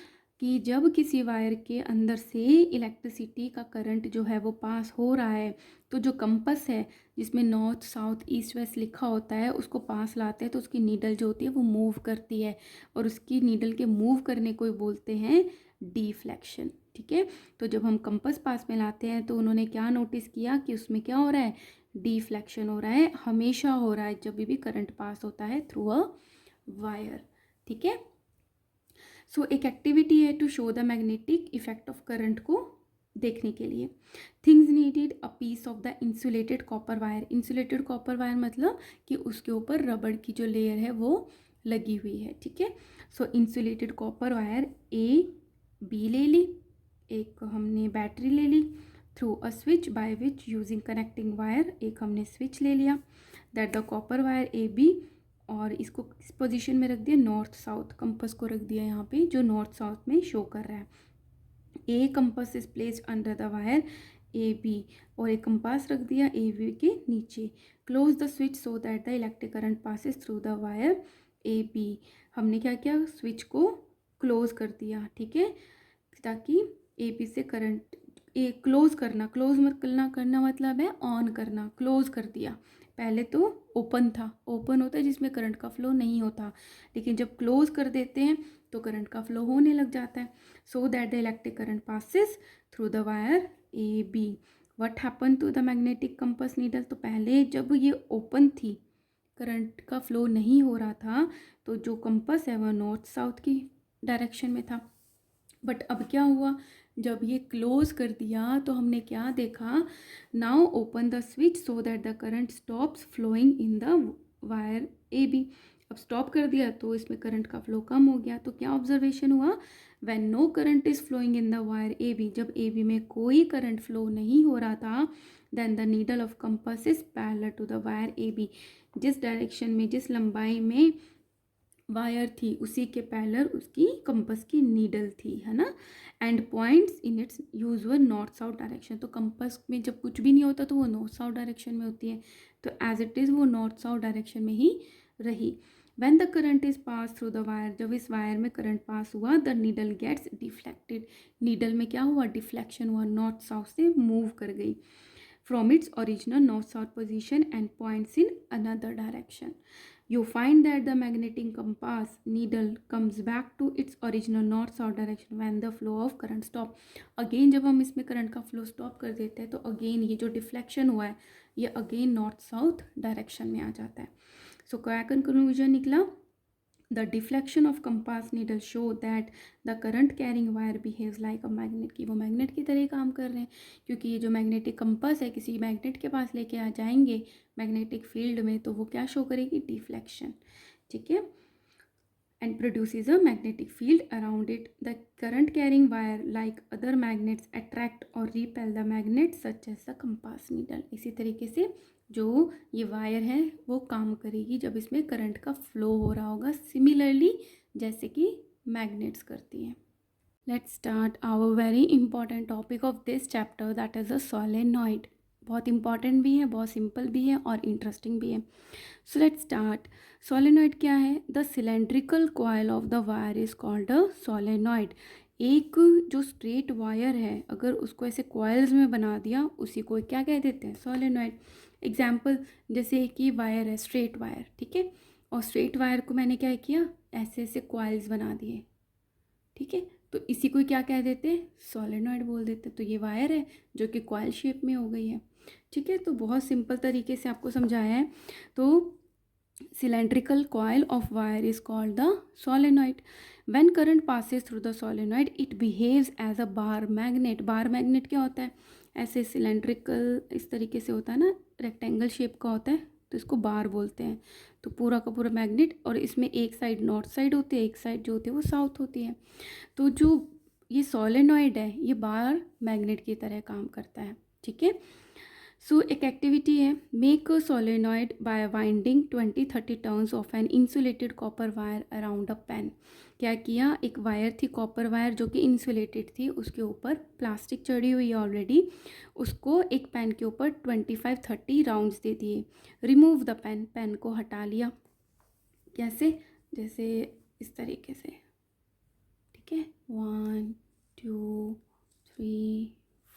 कि जब किसी वायर के अंदर से इलेक्ट्रिसिटी का करंट जो है वो पास हो रहा है, तो जो कंपस है जिसमें नॉर्थ साउथ ईस्ट वेस्ट लिखा होता है उसको पास लाते हैं तो उसकी नीडल जो होती है वो मूव करती है, और उसकी नीडल के मूव करने को बोलते हैं डिफ्लेक्शन। ठीक है, तो जब हम कंपस पास में लाते हैं तो उन्होंने क्या नोटिस किया कि उसमें क्या हो रहा है, डिफ्लेक्शन हो रहा है, हमेशा हो रहा है जब भी करंट पास होता है थ्रू अ वायर। ठीक है, सो एक एक्टिविटी है to show the magnetic effect of current को देखने के लिए। Things needed a piece of the insulated copper wire. Insulated copper wire मतलब कि उसके ऊपर रबड़ की जो लेयर है वो लगी हुई है। ठीक है, so insulated copper wire A B ले ली, एक हमने बैटरी ले ली, through a switch by which using connecting wire, एक हमने स्विच ले लिया, that the copper wire A B, और इसको किस पोजीशन में रख दिया, नॉर्थ साउथ, कंपस को रख दिया यहाँ पे जो नॉर्थ साउथ में शो कर रहा है। A compass is placed under the wire A B, और एक कंपास रख दिया ए बी के नीचे। Close the switch so that the electric current passes through the wire A B. हमने क्या किया, स्विच को क्लोज कर दिया। ठीक है, ताकि ए बी से करंट, ए क्लोज करना, क्लोज मत करना मतलब है ऑन करना, क्लोज कर दिया। पहले तो ओपन था, ओपन होता है जिसमें करंट का फ्लो नहीं होता, लेकिन जब क्लोज कर देते हैं तो करंट का फ्लो होने लग जाता है। So that the electric current passes through the wire A B. What happen to the magnetic compass needle. तो पहले जब ये ओपन थी, करंट का फ्लो नहीं हो रहा था, तो जो कंपस है वह नॉर्थ साउथ की डायरेक्शन में था। बट अब क्या हुआ, जब ये क्लोज कर दिया तो हमने क्या देखा, now open the switch so that the current stops flowing in the wire A B. अब स्टॉप कर दिया तो इसमें करंट का फ्लो कम हो गया। तो क्या ऑब्जर्वेशन हुआ, when no current is flowing in the wire A B, जब ए बी में कोई करंट फ्लो नहीं हो रहा था, then the needle of compass is parallel to the wire A B, जिस डायरेक्शन में, जिस लंबाई में वायर थी उसी के पैरेलल उसकी कंपास की नीडल थी, है ना। And points in its usual north south direction, तो कंपास में जब कुछ भी नहीं होता तो वो नॉर्थ साउथ डायरेक्शन में होती है, तो एज इट इज़ वो नॉर्थ साउथ डायरेक्शन में ही रही। When the current is pass through the wire, जब इस वायर में करंट पास हुआ, the needle gets deflected, needle में क्या हुआ, डिफ्लेक्शन हुआ, नॉर्थ साउथ से मूव कर गई from its original north south position and points in another direction. You find that the magnetic compass needle comes back to its original north-south direction when the flow of current stop. Again जब हम इसमें current का flow stop कर देते हैं तो again ये जो डिफ्लेक्शन हुआ है ये अगेन नॉर्थ साउथ डायरेक्शन में आ जाता है। सो क्या कंक्लूजन निकला, the deflection of compass needle show that the current carrying wire behaves like a magnet, की वो मैग्नेट की तरह काम कर रहे हैं, क्योंकि ये जो मैग्नेटिक कंपास है किसी मैग्नेट के पास लेके आ जाएंगे मैग्नेटिक फील्ड में तो वो क्या शो करेगी, डिफ्लेक्शन, ठीक है, and produces a magnetic field around it. The current carrying wire like other magnets attract और repel the magnet such as the compass needle, इसी तरीके से जो ये वायर है वो काम करेगी जब इसमें करंट का फ्लो हो रहा होगा, सिमिलरली जैसे कि मैग्नेट्स करती हैं। Let's start our very important topic of this chapter, that is a solenoid. बहुत इंपॉर्टेंट भी है, बहुत सिंपल भी है और इंटरेस्टिंग भी है। So let's start. सोलेनॉइड क्या है, the cylindrical coil of the wire is called a solenoid. एक जो स्ट्रेट वायर है अगर उसको ऐसे कॉइल्स में बना दिया उसी को क्या कह देते हैं, सोलेनॉइड। एग्जाम्पल जैसे कि वायर है, स्ट्रेट वायर, ठीक है, और स्ट्रेट वायर को मैंने क्या किया, ऐसे ऐसे कॉइल्स बना दिए, ठीक है, तो इसी को क्या कह देते हैं, सोलेनॉइड बोल देते हैं। तो ये वायर है जो कि कॉइल शेप में हो गई है, ठीक है। तो बहुत सिंपल तरीके से आपको समझाया है। तो cylindrical coil of wire is called the solenoid. When current passes through the solenoid, it behaves as a bar magnet. bar magnet क्या होता है, ऐसे सिलेंड्रिकल इस तरीके से होता है ना, रेक्टेंगल शेप का होता है, तो इसको बार बोलते हैं। तो पूरा का पूरा मैग्नेट, और इसमें एक साइड नॉर्थ साइड होती है, एक साइड जो होती है वो साउथ होती है। तो जो ये सोलेनॉइड है ये बार मैग्नेट की तरह काम करता है, ठीक है। सो एक एक्टिविटी है, make a solenoid by winding 20-30 turns of an insulated copper wire around a pen. क्या किया, एक वायर थी कॉपर वायर जो कि इंसुलेटेड थी, उसके ऊपर प्लास्टिक चढ़ी हुई है ऑलरेडी, उसको एक पेन के ऊपर 25-30 राउंड्स दे दिए। रिमूव द पेन, पेन को हटा लिया, कैसे, जैसे इस तरीके से, ठीक है, 1 2 3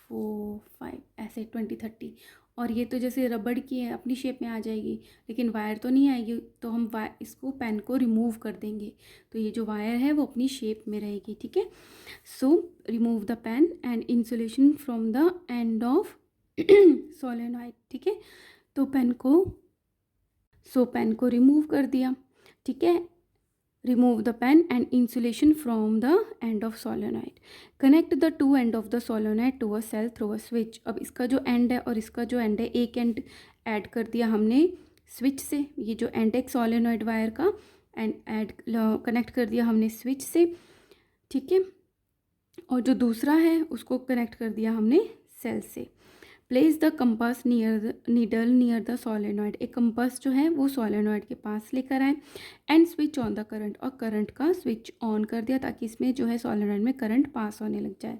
4 5 ऐसे 20-30। और ये तो जैसे रबड़ की है अपनी शेप में आ जाएगी, लेकिन वायर तो नहीं आएगी, तो हम इसको पेन को रिमूव कर देंगे, तो ये जो वायर है वो अपनी शेप में रहेगी, ठीक है। So remove the pen and insulation from the end of solenoid, ठीक है। तो पेन को रिमूव कर दिया, ठीक है। Remove the pen and insulation from the end of solenoid. Connect the two end of the solenoid to a cell through a switch. अब इसका जो end है और इसका जो end है, एक end ऐड कर दिया हमने स्विच से, ये जो end है solenoid वायर का एंड ऐड कनेक्ट कर दिया हमने स्विच से, ठीक है, और जो दूसरा है उसको कनेक्ट कर दिया हमने सेल से। Place the compass needle near the solenoid, एक कंपास जो है वो सोलेनॉइड के पास लेकर आए and switch on the current, और करंट का स्विच ऑन कर दिया ताकि इसमें जो है सोलेनॉइड में करंट पास होने लग जाए।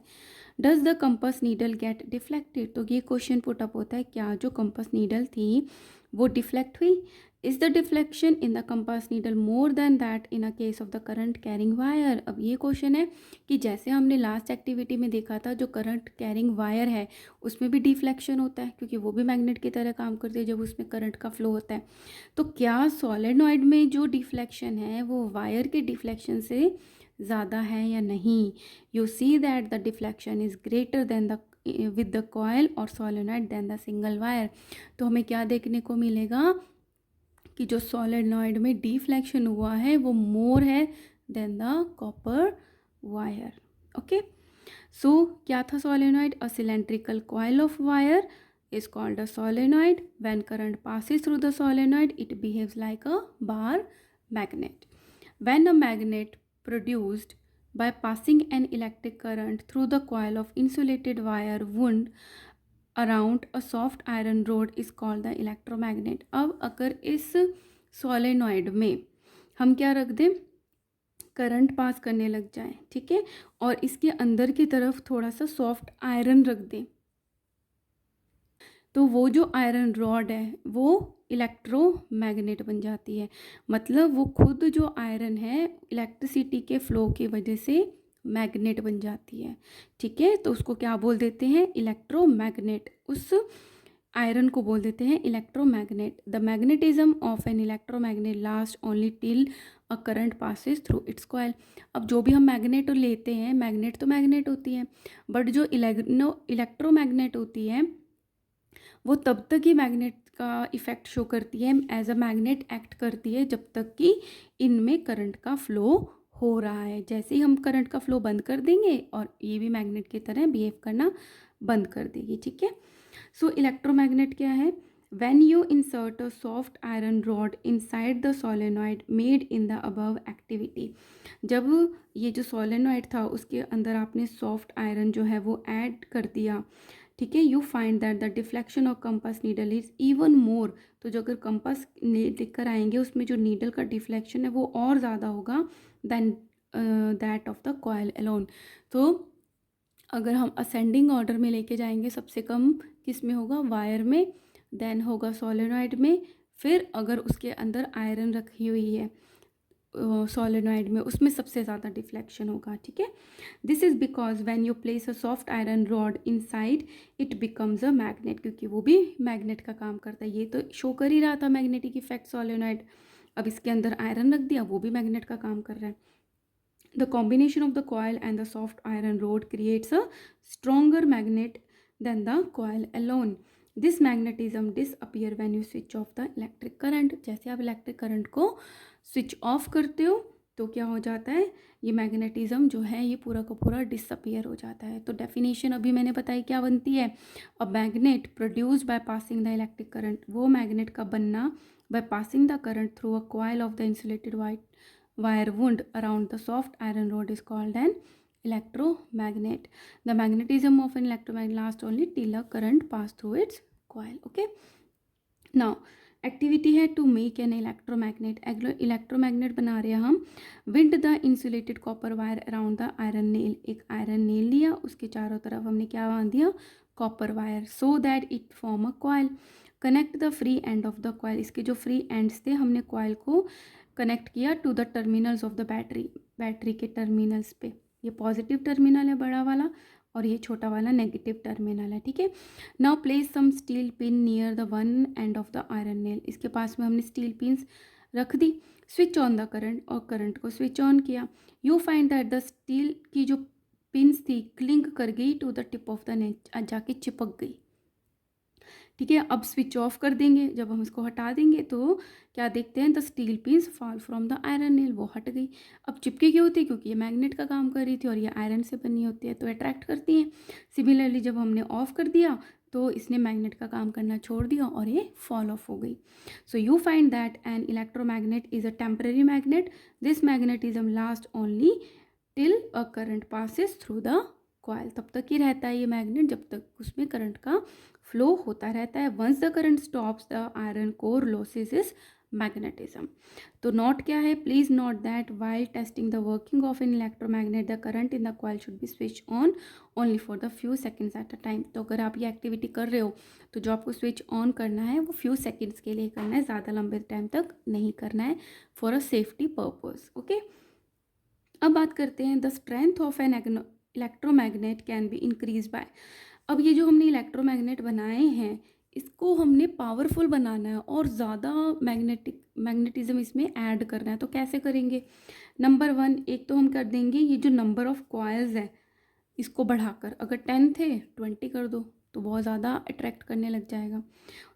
Does the compass needle get deflected, तो ये क्वेश्चन पुट अप होता है, क्या जो कंपास नीडल थी वो डिफ्लेक्ट हुई। Is the deflection in the compass needle more than that in a case of the current carrying wire. अब ये क्वेश्चन है कि जैसे हमने लास्ट एक्टिविटी में देखा था जो करंट कैरिंग वायर है उसमें भी डिफ्लेक्शन होता है, क्योंकि वो भी मैग्नेट की तरह काम करती है जब उसमें करंट का फ्लो होता है। तो क्या सोलेनॉइड में जो डिफ्लेक्शन है वो वायर के डिफ्लेक्शन से ज़्यादा है या नहीं। You see that the deflection is greater than the with the coil और solenoid than the single wire. तो हमें क्या देखने को मिलेगा कि जो सोलेनॉइड में डिफ्लेक्शन हुआ है वो मोर है than the copper wire. Okay, so क्या था solenoid, a cylindrical coil of wire is called a solenoid. When current passes through the solenoid, it behaves like a bar magnet. When a magnet produced by passing an electric current through the coil of insulated wire wound around a soft iron rod is called the electromagnet. अब अगर इस solenoid में हम क्या रख दें, current pass करने लग जाए, ठीक है, और इसके अंदर की तरफ थोड़ा सा सॉफ्ट आयरन रख दें, तो वो जो आयरन रॉड है वो इलेक्ट्रोमैग्नेट बन जाती है। मतलब वो खुद जो आयरन है इलेक्ट्रिसिटी के फ्लो की वजह से मैग्नेट बन जाती है, ठीक है। तो उसको क्या बोल देते हैं, इलेक्ट्रोमैग्नेट। उस आयरन को बोल देते हैं electromagnet. The magnetism of an electromagnet last only till a current passes through its coil. अब जो भी हम मैग्नेट लेते हैं, मैग्नेट तो मैग्नेट होती है, बट जो इलेक्ट्रोमैग्नेट होती है वो तब तक ही मैग्नेट का इफ़ेक्ट शो करती है, एज अ मैग्नेट एक्ट करती है जब तक कि इनमें करंट का फ्लो हो रहा है। जैसे ही हम करंट का फ्लो बंद कर देंगे और ये भी मैग्नेट की तरह बिहेव करना बंद कर देगी, ठीक है। सो इलेक्ट्रोमैग्नेट क्या है, when you insert a soft iron rod inside the solenoid made in the above activity. जब ये जो सोलेनॉइड था उसके अंदर आपने सॉफ्ट आयरन जो है वो ऐड कर दिया, ठीक है, you find that the deflection of compass needle is even more. तो जो अगर कंपास लेकर आएंगे उसमें जो नीडल का डिफ्लेक्शन है वो और ज़्यादा होगा then that of the coil alone. तो अगर हम असेंडिंग ऑर्डर में लेके जाएंगे, सबसे कम किस में होगा, वायर में, देन होगा सोलेनॉइड में, फिर अगर उसके अंदर आयरन रखी हुई है सोलेनॉइड में उसमें सबसे ज़्यादा डिफ्लेक्शन होगा, ठीक है। This is because when you place a soft iron rod inside it becomes a magnet, क्योंकि वो भी मैग्नेट का काम करता है। ये तो शो कर ही रहा था मैग्नेटिक इफेक्ट सोलेनॉइड, अब इसके अंदर आयरन रख दिया, वो भी मैग्नेट का काम कर रहा है। The combination of the coil and the soft iron rod creates a stronger magnet than the coil alone. This magnetism disappear when you switch off the electric current. जैसे आप इलेक्ट्रिक करंट को switch off करते हो तो क्या हो जाता है, ये मैग्नेटिज्म जो है ये पूरा का पूरा डिसअपियर हो जाता है। तो डेफिनेशन अभी मैंने बताई क्या बनती है, a magnet produced by passing the electric current, वो मैग्नेट का बनना by passing the current through a coil of the insulated wire wound around the soft iron rod is called an electromagnet. The magnetism of an electromagnet lasts only till a current pass through its coil. Okay, now activity है to make an electromagnet. Electromagnet बना रहे हैं हम। Wind the insulated copper wire around the iron nail. एक iron nail लिया, उसके चारों तरफ हमने क्या बांध दिया, copper wire, so that it form a coil. Connect the free end of the coil. इसके जो फ्री एंड्स थे हमने कॉयल को कनेक्ट किया to the terminals of the battery, battery के टर्मिनल्स पे। ये पॉजिटिव टर्मिनल है बड़ा वाला और ये छोटा वाला नेगेटिव टर्मिनल है, ठीक है। Now place some steel pin near the one end of the iron nail. इसके पास में हमने स्टील पिन्स रख दी। स्विच ऑन द करंट, और करंट को स्विच ऑन किया। You find that the steel की जो पिन्स थी क्लिंग कर गई to the tip of the nail, जाके चिपक गई, ठीक है। अब स्विच ऑफ कर देंगे, जब हम इसको हटा देंगे तो क्या देखते हैं, the steel pins fall from the iron nail, वो हट गई। अब चिपकी क्यों होती है, क्योंकि ये मैग्नेट का काम कर रही थी और ये आयरन से बनी होती है तो अट्रैक्ट करती हैं। सिमिलरली जब हमने ऑफ कर दिया तो इसने मैग्नेट का काम करना छोड़ दिया और ये फॉल ऑफ हो गई। So you find that an electromagnet is a temporary magnet. This magnetism last only till a current passes through the coil. तब तक ही रहता है ये मैग्नेट जब तक उसमें करंट का फ्लो होता रहता है। Once the current stops the iron core loses is magnetism. तो नोट क्या है, please note that while testing the working of an electromagnet the current in the coil should be switch on only for the few seconds at a time. तो अगर आप ये activity कर रहे हो तो जो आपको स्विच ऑन करना है वो फ्यू सेकेंड्स के लिए करना है, ज़्यादा लंबे टाइम तक नहीं करना है, for a safety purpose. Okay, अब बात करते हैं the strength of an electromagnet can be increase by. अब ये जो हमने इलेक्ट्रोमैग्नेट बनाए हैं इसको हमने पावरफुल बनाना है और ज़्यादा मैग्नेटिज्म इसमें ऐड करना है। तो कैसे करेंगे, नंबर वन, एक तो हम कर देंगे ये जो नंबर ऑफ कॉइल्स है इसको बढ़ाकर, अगर 10 थे 20 कर दो तो बहुत ज़्यादा अट्रैक्ट करने लग जाएगा।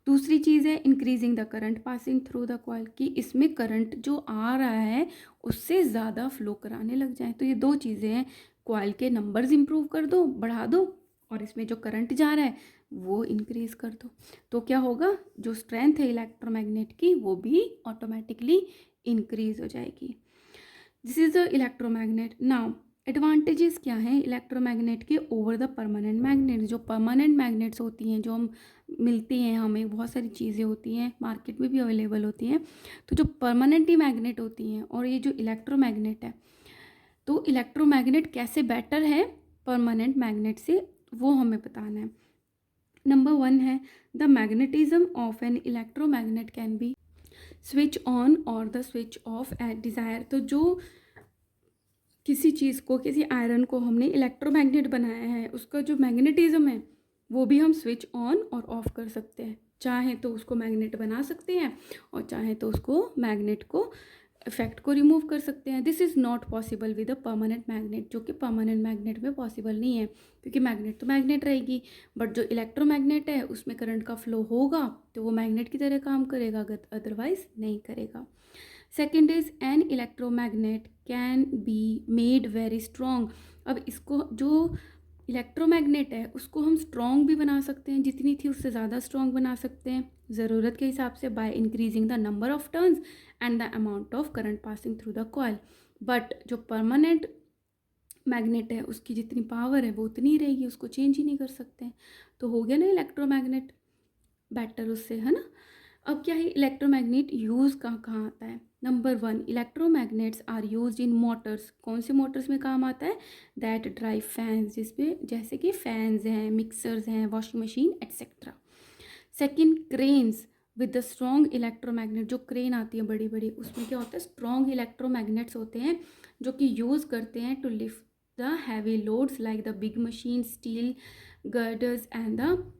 दूसरी चीज़ है increasing the current passing through the coil, कि इसमें करंट जो आ रहा है उससे ज़्यादा फ्लो कराने लग जाए। तो ये दो चीज़ें हैं, कॉइल के नंबर्स इंप्रूव कर दो, बढ़ा दो, और इसमें जो करंट जा रहा है वो इंक्रीज कर दो। तो क्या होगा, जो स्ट्रेंथ है इलेक्ट्रोमैग्नेट की वो भी ऑटोमेटिकली इंक्रीज हो जाएगी। This is the electromagnet. Now advantages क्या हैं इलेक्ट्रोमैग्नेट के ओवर द परमानेंट मैग्नेट। जो परमानेंट मैग्नेट्स होती हैं, जो हम मिलती हैं, हमें बहुत सारी चीज़ें होती हैं, मार्केट में भी अवेलेबल होती हैं, तो जो परमानेंटली मैग्नेट होती हैं और ये जो इलेक्ट्रोमैग्नेट है, तो इलेक्ट्रोमैग्नेट कैसे बेटर है परमानेंट मैग्नेट से, वो हमें बताना है। नंबर 1 है the magnetism of an electromagnet can be switch on और the switch off at desire. तो जो किसी चीज़ को, किसी आयरन को हमने इलेक्ट्रोमैग्नेट बनाया है, उसका जो मैग्नेटिज्म है वो भी हम स्विच ऑन और ऑफ कर सकते हैं। चाहे तो उसको मैग्नेट बना सकते हैं और चाहे तो उसको मैग्नेट को इफेक्ट को रिमूव कर सकते हैं। This is not possible with a permanent magnet, जो कि परमानेंट मैग्नेट में पॉसिबल नहीं है, क्योंकि मैग्नेट तो मैग्नेट रहेगी, बट जो इलेक्ट्रोमैग्नेट है उसमें करंट का फ्लो होगा तो वो मैग्नेट की तरह काम करेगा, अदरवाइज नहीं करेगा। Second is an electromagnet can be made very strong. अब इसको जो इलेक्ट्रोमैग्नेट है उसको हम स्ट्रॉन्ग भी बना सकते हैं, जितनी थी उससे ज़्यादा स्ट्रॉन्ग बना सकते हैं ज़रूरत के हिसाब से, by increasing the number of turns and the amount of current passing through the coil. But जो परमानेंट मैग्नेट है उसकी जितनी पावर है वो उतनी ही रहेगी, उसको चेंज ही नहीं कर सकते हैं। तो हो गया ना इलेक्ट्रोमैग्नेट बेटर उससे, है ना। अब क्या है इलेक्ट्रोमैग्नेट यूज़ कहाँ कहाँ आता है। Number 1 electromagnets are used in motors. कौन से मोटर्स में काम आता है, दैट ड्राइव फैंस, जिसपे जैसे कि फैंस हैं, मिक्सर्स हैं, washing machine etcetera. Second cranes with the strong electromagnet. जो क्रेन आती है बड़ी बड़ी, उसमें क्या होता है, स्ट्रॉन्ग इलेक्ट्रोमैग्नेट्स होते हैं जो कि यूज़ करते हैं to lift the heavy loads like the big machine, steel girders and the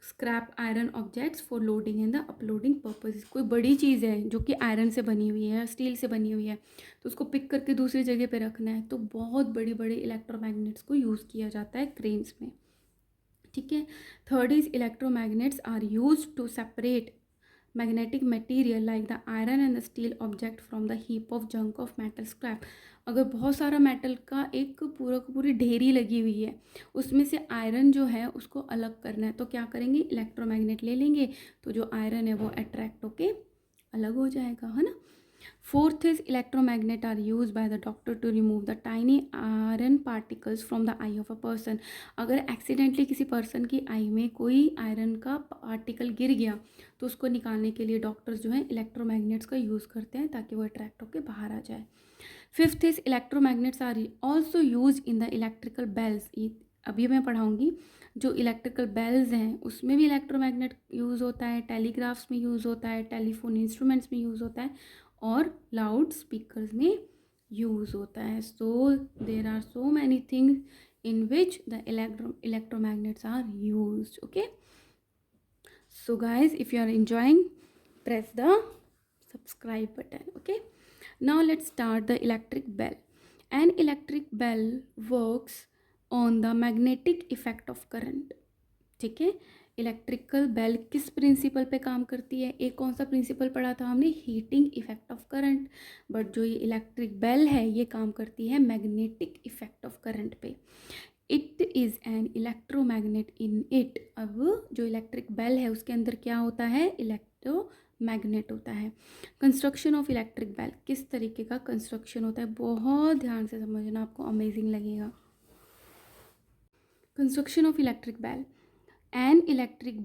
scrap iron objects for loading and the uploading purpose. कोई बड़ी चीज़ है जो कि आयरन से बनी हुई है, स्टील से बनी हुई है, तो उसको पिक करके दूसरी जगह पे रखना है, तो बहुत बड़ी बड़ी इलेक्ट्रोमैग्नेट्स को यूज़ किया जाता है क्रेन्स में। ठीक है। Third is electromagnets are use to separate magnetic material like the iron and the steel object from the heap of junk of metal scrap. अगर बहुत सारा मेटल का एक पूरा का पूरी ढेरी लगी हुई है, उसमें से आयरन जो है उसको अलग करना है, तो क्या करेंगे, इलेक्ट्रोमैग्नेट ले लेंगे, तो जो आयरन है वो अट्रैक्ट होके अलग हो जाएगा, है ना। Fourth is electromagnet are use by the doctor to remove the tiny iron particles from the eye of a person. अगर एक्सीडेंटली किसी पर्सन की आई में कोई आयरन का पार्टिकल गिर गया तो उसको निकालने के लिए डॉक्टर्स जो है इलेक्ट्रोमैग्नेट्स का यूज़ करते हैं ताकि वो अट्रैक्ट होकर बाहर आ जाए। Fifth is electromagnets are also use in the electrical bells. ये अभी मैं पढ़ाऊँगी। जो इलेक्ट्रिकल बेल्स हैं उसमें भी इलेक्ट्रोमैग्नेट यूज़ होता है, टेलीग्राफ्स में यूज़ होता है, टेलीफोन इंस्ट्रूमेंट्स में यूज़ होता है और लाउड स्पीकर्स में यूज़ होता है। So there are so many things in which the electromagnets are used. Okay, so guys, if you are enjoying, press the subscribe button. Okay, now let's start the electric bell. An electric bell works on the magnetic effect of current. ठीक है, electrical bell किस principal पे काम करती है, एक कौन सा प्रिंसिपल पढ़ा था हमने, heating effect of current. But जो ये इलेक्ट्रिक बेल है ये काम करती है मैग्नेटिक इफेक्ट ऑफ करंट पे। It is an electromagnet in it. अब जो इलेक्ट्रिक बेल है उसके अंदर क्या होता है, इलेक्ट्रोमैग्नेट होता है। कंस्ट्रक्शन ऑफ इलेक्ट्रिक बेल, किस तरीके का कंस्ट्रक्शन होता है, बहुत ध्यान से समझना, आपको अमेजिंग लगेगा। Construction of electric bell. An electric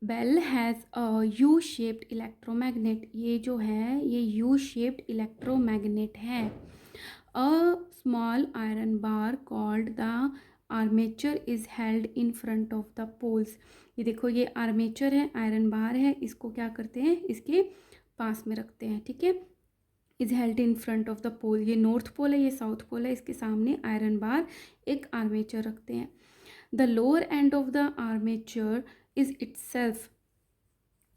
bell has a U shaped electromagnet. ये जो है ये यू शेप्ड इलेक्ट्रोमैग्नेट है। A small iron bar called the armature is held in front of the poles. ये देखो ये आर्मेचर है, आयरन बार है, इसको क्या करते हैं, इसके पास में रखते हैं। ठीक है, is held in front of the pole. ये नॉर्थ पोल है, ये साउथ पोल है, इसके सामने आयरन बार एक आर्मेचर रखते हैं। The lower end of the armature is itself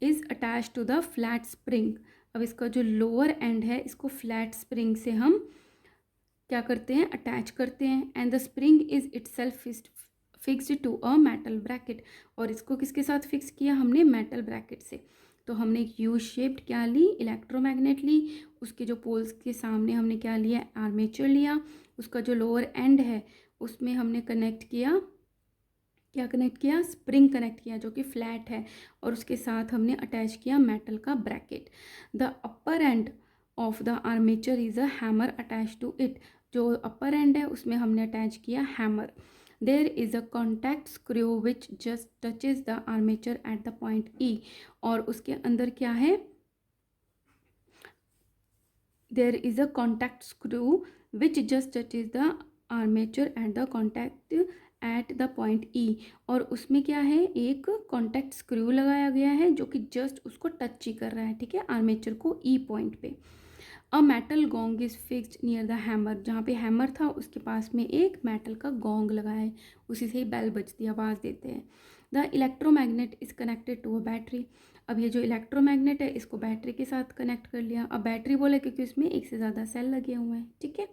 is attached to the flat spring। अब इसका जो लोअर एंड है इसको फ्लैट स्प्रिंग से हम क्या करते हैं, अटैच करते हैं। And the spring is itself fixed to a metal bracket. और इसको किसके साथ फिक्स किया हमने, मेटल ब्रैकेट से। तो हमने एक यू शेप्ड क्या ली, इलेक्ट्रोमैग्नेट ली, उसके जो पोल्स के सामने हमने क्या लिया, आर्मेचर लिया, उसका जो लोअर एंड है उसमें हमने कनेक्ट किया क्या कनेक्ट किया, स्प्रिंग कनेक्ट किया जो कि फ्लैट है, और उसके साथ हमने अटैच किया मेटल का bracket. The upper end of the armature is a hammer attach to it, जो अपर एंड है उसमें हमने अटैच किया hammer. There is a contact screw which just touches the armature at the point E, और उसके अंदर क्या है, there is a contact screw which just touches the armature at the contact at the point E, और उसमें क्या है, एक कॉन्टैक्ट स्क्रू लगाया गया है जो कि जस्ट उसको टच ही कर रहा है, ठीक है, आर्मेचर को ई पॉइंट पे। A metal gong is fixed near the hammer, जहाँ पे हैमर था उसके पास में एक मेटल का गोंग लगा है, उसी से ही बेल बजती है, आवाज़ देते हैं। The electromagnet is connected to a battery, अब ये जो इलेक्ट्रोमैग्नेट है इसको बैटरी के साथ कनेक्ट कर लिया। अब बैटरी बोले क्योंकि उसमें एक से ज़्यादा सेल लगे हुए हैं, ठीक है।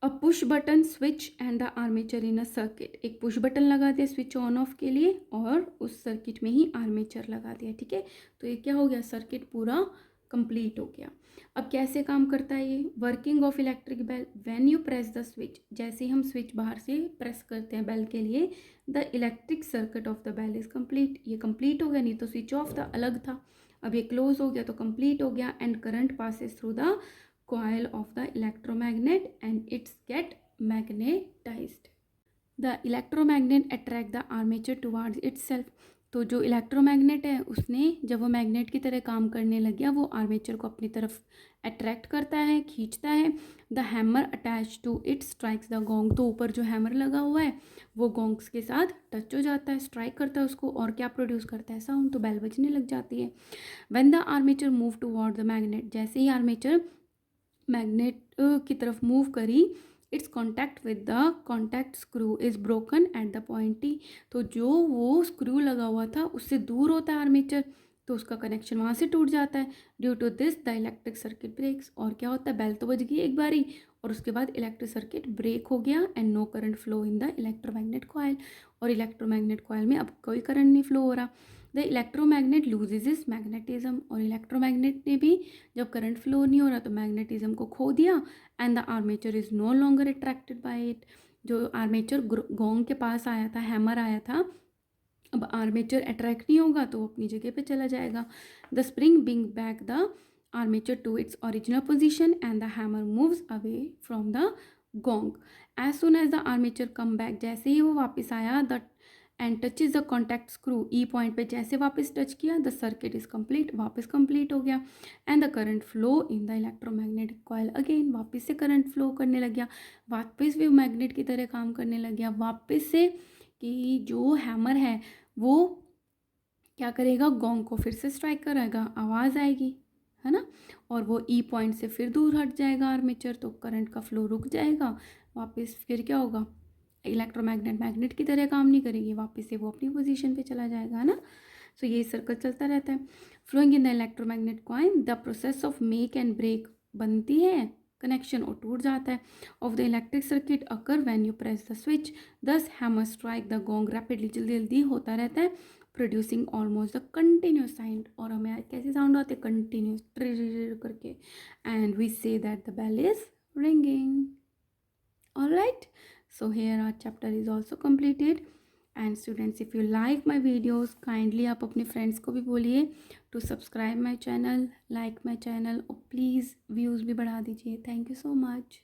A push button switch and the armature in a circuit, एक पुश बटन लगा दिया स्विच ऑन ऑफ के लिए, और उस सर्किट में ही आर्मेचर लगा दिया, ठीक है। तो ये क्या हो गया, सर्किट पूरा कंप्लीट हो गया। अब कैसे काम करता है ये, working of electric bell, when you press the switch, जैसे ही हम स्विच बाहर से प्रेस करते हैं बेल के लिए, the electric circuit of the bell is complete, ये कंप्लीट हो गया, नहीं तो स्विच ऑफ था, अलग था, अब ये क्लोज हो गया तो कंप्लीट हो गया। And current passes through the coil of the electromagnet and it's get magnetized. The electromagnet attract the armature towards itself, तो जो इलेक्ट्रोमैग्नेट है उसने जब वो मैग्नेट की तरह काम करने लग गया, वो आर्मेचर को अपनी तरफ अट्रैक्ट करता है, खींचता है। The hammer attach to it strikes the gong, तो ऊपर जो हैमर लगा हुआ है वो गोंग्स के साथ टच हो जाता है, स्ट्राइक करता है उसको, और क्या प्रोड्यूस करता है, साउंड, तो बेल बजने लग जाती है। When the armature move toward the magnet, जैसे ही आर्मेचर मैग्नेट की तरफ मूव करी, it's contact with the contact screw is broken eight the point T, तो जो वो स्क्रू लगा हुआ था उससे दूर होता है आर्मेचर, तो उसका कनेक्शन वहाँ से टूट जाता है। Due to this the electric circuit breaks, और क्या होता है, बेल तो बज गई एक बारी, और उसके बाद इलेक्ट्रिक सर्किट ब्रेक हो गया, and no current flow in the electromagnet coil, और इलेक्ट्रोमैग्नेट कॉइल में अब कोई करंट नहीं फ्लो हो रहा। The electromagnet loses is magnetism, और इलेक्ट्रोमैग्नेट ने भी जब करंट फ्लो नहीं हो रहा तो मैग्नेटिज्म को खो दिया, and the armature is no longer attracted by it, जो आर्मेचर गोंग के पास आया था, हैमर आया था, अब आर्मेचर अट्रैक्ट नहीं होगा तो वो अपनी जगह पे चला जाएगा। The spring bing back the armature to its original position and the hammer moves away from the gong. As soon as the armature come back, जैसे ही वो वापस आया, the end touches the contact screw E point पे, जैसे वापस touch किया the circuit is complete, वापस कंप्लीट हो गया। And the current flow in the electromagnetic coil again, वापस से करंट फ्लो करने लग गया, वापस भी मैग्नेट की तरह काम करने लग गया, वापस से कि जो हैमर है वो क्या करेगा, गोंग को फिर से स्ट्राइक करेगा, आवाज़ आएगी, है ना, और वो ई पॉइंट से फिर दूर हट जाएगा आर्मेचर, तो करंट का फ्लो रुक जाएगा, वापस फिर क्या होगा, इलेक्ट्रोमैग्नेट मैग्नेट की तरह काम नहीं करेगी, वापस से वो अपनी पोजीशन पे चला जाएगा, है ना। सो ये सर्कल चलता रहता है। Flowing in the electromagnet coil, the process of make and break, बनती है कनेक्शन और टूट जाता है, of the electric circuit occur when you press the switch, thus hammer strike the gong rapidly, जल्दी जल्दी होता रहता है, producing almost the continuous sound, और हमें कैसे साउंड आते हैं, कंटिन्यूस ट्रिर करके, and we see that the bell is ringing. Alright, so here our chapter is also completed, and students if you like my videos kindly आप अपने friends को भी बोलिए to subscribe my channel, like my channel, और please views भी बढ़ा दीजिए। Thank you so much.